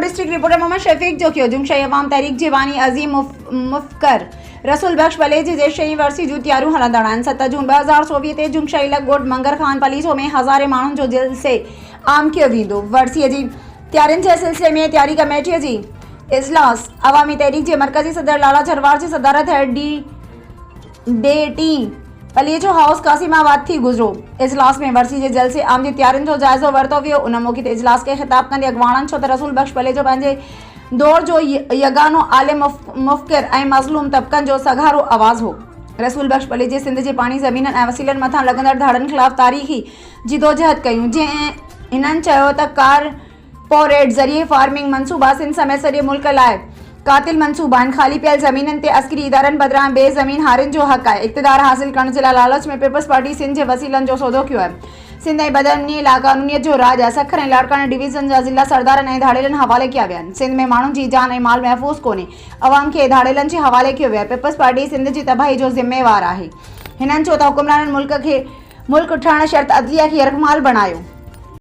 District reporter Mohammad Shafiq Jokhio जुमशई अवाम तहरीक जीवानी अजीम मुफ्कर रसूल बख्श पलेज जैशई वर्सी जू त्यारू हलंदड़ 7 जून 2024 ते जुमशई लगोट मंगर खान पलीसो में हज़ारे माण्हुनि जो दिल से आम कियो वेंदो। वर्सीअ जी तैयारियुनि जे सिलसिले में तैयारी कमेटीअ जी इजलास अवामी तहरीक के मरकजी सदर लाला झरवार की सदारत डे पलीचो हाउस कासिमाबाद थी गुजरो। इजलास में वर्सी के जलसे आम की तैयारियों जो जायज़ो वरतो वियो। उन मौके ते इजलास के खिताब कंदे अगवाणनि छो त रसूल बख्श पलेजो पंहिंजे दौर जो यगानो आलिम मुफ़किर ऐं मज़लूम तबक़नि जो सघारो आवाज़ हो। रसूल बख्श पलेजे सिंध के पानी ज़मीननि ऐं वसीलनि मथां लॻंदड़ धाड़नि ख़िलाफ़ तारीख़ी जिदोजहद कयूं। जंहिं हिननि चयो त कारपोरेट ज़रिए फार्मिंग मनसूबा सिंध समेत सॼे मुल्क लाइ कातिल मनसूबा आहिनि। ख़ाली पियल ज़मीननि ते अस्करी इदारनि बदिरां बे ज़मीन हारियुनि जो हक़ आहे। इक़्तिदार हासिल करण जे लाइ लालच में पीपल्स पार्टी सिंध जे वसीलनि जो सौदो कयो आहे। सिंध ऐं बदअमनी लाक़ानूनियत जो राज आहे। सखर ऐं लाड़काना डिवीज़न जा ज़िला सरदारनि ऐं धाड़ेलनि हवाले कया विया आहिनि। सिंध में माण्हुनि जी जान ऐं माल महफ़ूज़ कोन्हे। अवाम खे धाड़ेलनि जे हवाले कयो वियो आहे। पीपल्स पार्टी सिंध जी तबाही जो ज़िम्मेवार आहे। हिननि चयो त हुकुमराननि मुल्क ठहण शर्त अदलिया खे यरगमाल बणायो।